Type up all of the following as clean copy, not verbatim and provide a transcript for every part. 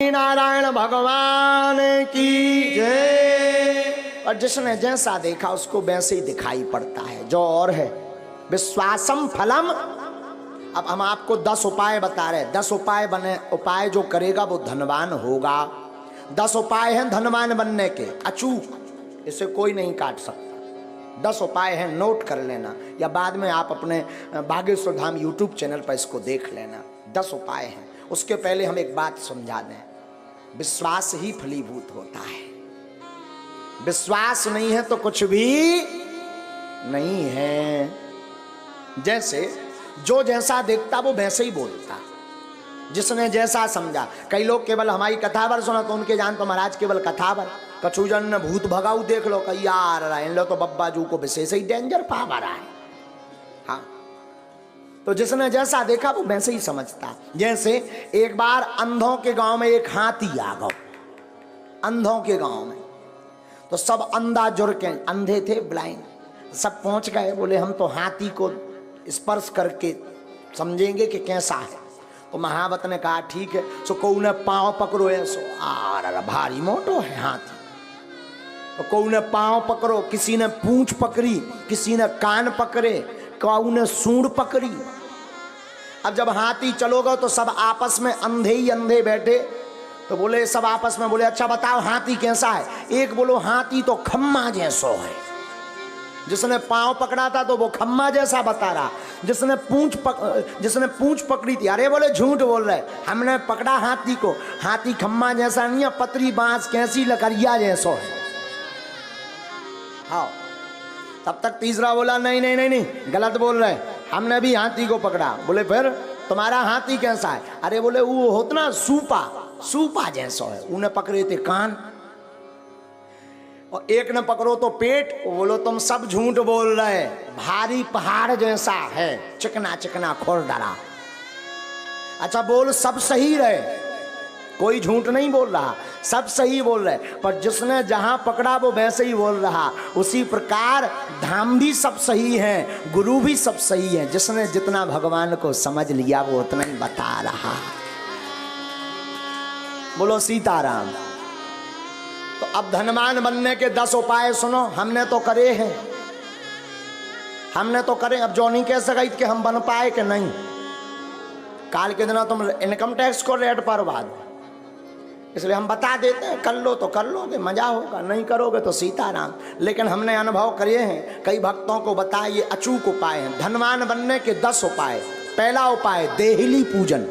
लक्ष्मी नारायण भगवान की जय। और जिसने जैसा देखा उसको वैसे ही दिखाई पड़ता है, जो और है विश्वासम फलम। अब हम आपको 10 उपाय बता रहे हैं, 10 उपाय बने, उपाय जो करेगा वो धनवान होगा। 10 उपाय हैं धनवान बनने के, अचूक, इसे कोई नहीं काट सकता। 10 उपाय हैं, नोट कर लेना, या बाद में आप अपने बागेश्वर धाम यूट्यूब चैनल पर इसको देख लेना। 10 उपाय हैं। उसके पहले हम एक बात समझा दें, विश्वास ही फलीभूत होता है। विश्वास नहीं है तो कुछ भी नहीं है। जैसे जो जैसा देखता वो वैसे ही बोलता, जिसने जैसा समझा। कई लोग केवल हमारी कथावर सुना तो उनके जान तो महाराज केवल कथावर, कछुजन ने भूत भगाऊ देख लो, कई यार इन लो तो बब्बा जू को विशेष ही डेंजर पावर है। हाँ, तो जिसने जैसा देखा वो वैसे ही समझता। जैसे एक बार अंधों के गांव में एक हाथी आ गया, अंधों के गांव में, तो सब अंधा जुड़ के, अंधे थे ब्लाइंड, सब पहुंच गए। बोले हम तो हाथी को स्पर्श करके समझेंगे कि कैसा है। तो महावत ने कहा ठीक है। सो को ने पांव पकड़ो है, सो आर भारी मोटो है हाथी। तो को ने पांव पकड़ो, किसी ने पूंछ पकड़ी, किसी ने कान पकड़े, काऊ ने सूंड पकड़ी। अब जब हाथी चलोगे तो सब आपस में अंधे ही अंधे बैठे, तो बोले सब आपस में बोले अच्छा बताओ हाथी कैसा है। एक बोलो हाथी तो खम्मा जैसो है। जिसने पांव पकड़ा था तो वो खम्मा जैसा बता रहा, जिसने पूंछ पकड़ी थी, अरे बोले झूठ बोल रहे, हमने पकड़ा हाथी को, हाथी खम्मा जैसा नहीं है, पतरी बांस कैसी लकड़िया जैसो है। हाँ, तब तक तीसरा बोला नहीं नहीं नहीं नहीं गलत बोल रहे, हमने भी हाथी को पकड़ा। बोले फिर तुम्हारा हाथी कैसा है। अरे बोले वो होता ना सूपा जैसो है। उन्हें पकड़े थे कान, और एक ने पकड़ो तो पेट। बोलो तुम सब झूठ बोल रहे, भारी पहाड़ जैसा है, चिकना चिकना खुरदरा। अच्छा बोल सब सही रहे, कोई झूठ नहीं बोल रहा, सब सही बोल रहे, पर जिसने जहां पकड़ा वो वैसे ही बोल रहा। उसी प्रकार धाम भी सब सही है, गुरु भी सब सही है, जिसने जितना भगवान को समझ लिया वो उतना ही बता रहा। बोलो सीताराम। तो अब धनवान बनने के 10 उपाय सुनो, हमने तो करे हैं, हमने तो करे। अब जो नहीं कह सका कि हम बन पाए कि नहीं। काल के दिन तुम इनकम टैक्स को रेट पर बाद, इसलिए हम बता देते हैं, कर लो तो कर लोगे, मजा होगा, नहीं करोगे तो सीताराम। लेकिन हमने अनुभव करे हैं, कई भक्तों को बताए, ये अचूक उपाय हैं धनवान बनने के 10 उपाय। पहला उपाय देहली पूजन।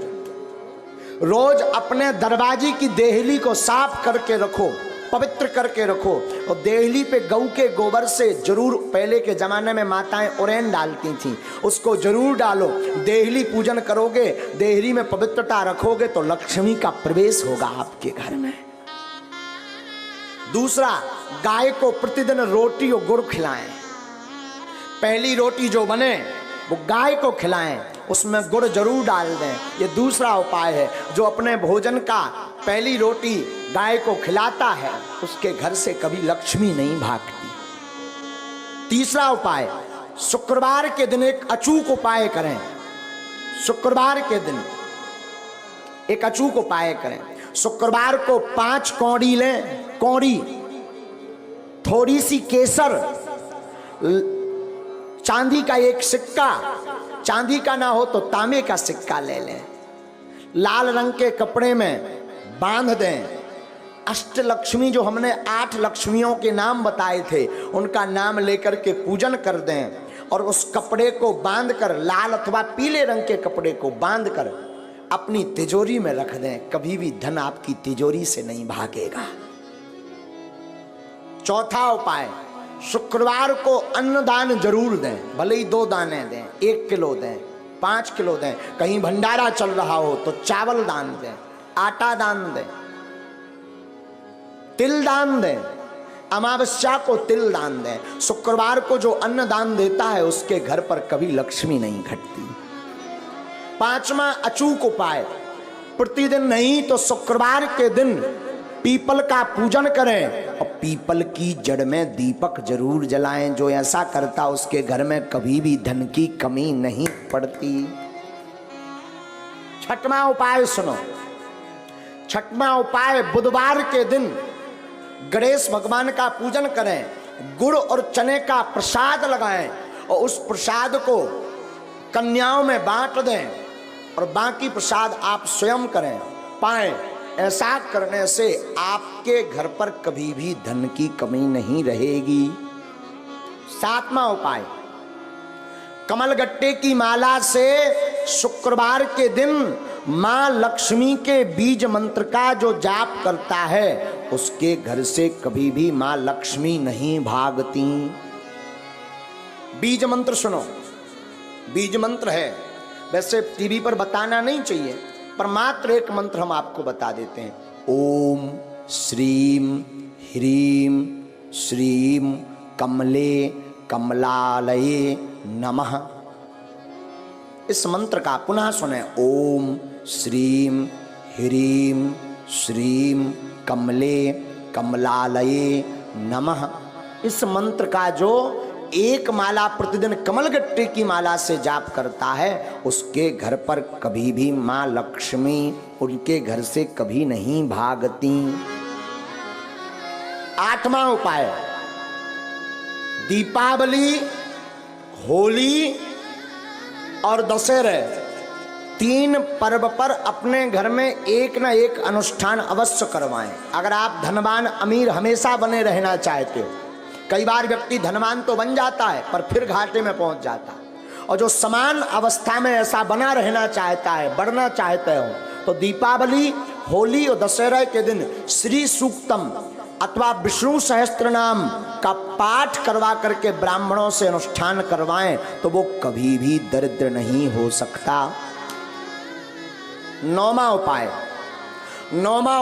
रोज अपने दरवाजे की देहली को साफ करके रखो, पवित्र करके रखो। और देहली पे गऊ के गोबर से जरूर, पहले के जमाने में माताएं उरेन डालती थी, उसको जरूर डालो। देहली पूजन करोगे, देहली में पवित्रता रखोगे तो लक्ष्मी का प्रवेश होगा आपके घर में। दूसरा, गाय को प्रतिदिन रोटी और गुड़ खिलाएं। पहली रोटी जो बने वो गाय को खिलाएं, उसमें गुड़ जरूर डाल दें। ये दूसरा उपाय है। जो अपने भोजन का पहली रोटी गाय को खिलाता है उसके घर से कभी लक्ष्मी नहीं भागती। तीसरा उपाय, शुक्रवार के दिन एक अचूक उपाय करें। शुक्रवार के दिन एक अचूक उपाय करें। शुक्रवार को 5 कौड़ी लें, कौड़ी, थोड़ी सी केसर, चांदी का एक सिक्का, चांदी का ना हो तो तांबे का सिक्का ले लें, लाल रंग के कपड़े में बांध दें। अष्टलक्ष्मी जो हमने 8 लक्ष्मियों के नाम बताए थे उनका नाम लेकर के पूजन कर दें, और उस कपड़े को बांधकर, लाल अथवा पीले रंग के कपड़े को बांधकर अपनी तिजोरी में रख दें। कभी भी धन आपकी तिजोरी से नहीं भागेगा। चौथा उपाय, शुक्रवार को अन्नदान जरूर दें, भले ही 2 दाने दें, 1 किलो दें, 5 किलो दें। कहीं भंडारा चल रहा हो तो चावल दान दें, आटा दान दें, तिल दान दें, अमावस्या को तिल दान दें। शुक्रवार को जो अन्न दान देता है उसके घर पर कभी लक्ष्मी नहीं घटती। 5वां अचूक उपाय, प्रतिदिन नहीं तो शुक्रवार के दिन पीपल का पूजन करें और पीपल की जड़ में दीपक जरूर जलाएं। जो ऐसा करता उसके घर में कभी भी धन की कमी नहीं पड़ती। 6वां उपाय सुनो, छठवां उपाय, बुधवार के दिन गणेश भगवान का पूजन करें, गुड़ और चने का प्रसाद लगाएं और उस प्रसाद को कन्याओं में बांट दें और बाकी प्रसाद आप स्वयं करें पाएं। ऐसा करने से आपके घर पर कभी भी धन की कमी नहीं रहेगी। सातवां उपाय, कमलगट्टे की माला से शुक्रवार के दिन मां लक्ष्मी के बीज मंत्र का जो जाप करता है उसके घर से कभी भी मां लक्ष्मी नहीं भागती। बीज मंत्र सुनो, बीज मंत्र है, वैसे टीवी पर बताना नहीं चाहिए, पर मात्र एक मंत्र हम आपको बता देते हैं। ओम श्रीम ह्रीम श्रीम कमले कमलालये नमः। इस मंत्र का पुनः सुने। ओम श्रीम ह्रीम श्रीम कमले कमलालये नमः। इस मंत्र का जो एक माला प्रतिदिन कमलगट्टे की माला से जाप करता है उसके घर पर कभी भी मां लक्ष्मी उनके घर से कभी नहीं भागती। आठवां उपाय, दीपावली, होली और दशहरे, तीन पर्व पर अपने घर में एक ना एक अनुष्ठान अवश्य करवाएं। अगर आप धनवान अमीर हमेशा बने रहना चाहते हो, कई बार व्यक्ति धनवान तो बन जाता है पर फिर घाटे में पहुंच जाता है, और जो समान अवस्था में ऐसा बना रहना चाहता है, बढ़ना चाहते हो, तो दीपावली, होली और दशहरा के दिन श्री सूक्तम अथवा विष्णु सहस्त्र नाम का पाठ करवा करके ब्राह्मणों से अनुष्ठान करवाएं तो वो कभी भी दरिद्र नहीं हो सकता। नौवां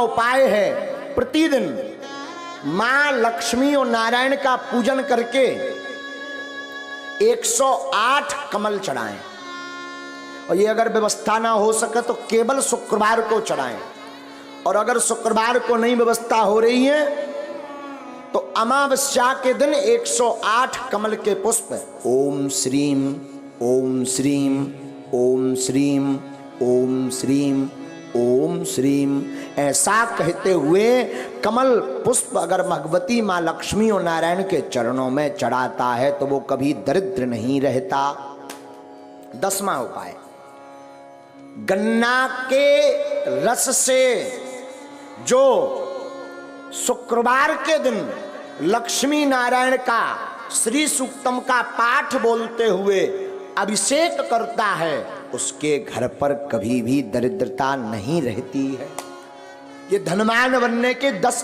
उपाय है प्रतिदिन मां लक्ष्मी और नारायण का पूजन करके 108 कमल चढ़ाएं, और ये अगर व्यवस्था ना हो सके तो केवल शुक्रवार को चढ़ाएं, और अगर शुक्रवार को नहीं व्यवस्था हो रही है तो अमावस्या के दिन 108 कमल के पुष्प ओम श्रीम ओम श्रीम ओम श्रीम ओम श्रीम ओम श्रीम ऐसा कहते हुए कमल पुष्प अगर भगवती मां लक्ष्मी और नारायण के चरणों में चढ़ाता है तो वो कभी दरिद्र नहीं रहता। 10वां उपाय, गन्ना के रस से जो शुक्रवार के दिन लक्ष्मी नारायण का श्री सूक्तम का पाठ बोलते हुए अभिषेक करता है उसके घर पर कभी भी दरिद्रता नहीं रहती है। ये धनवान बनने के 10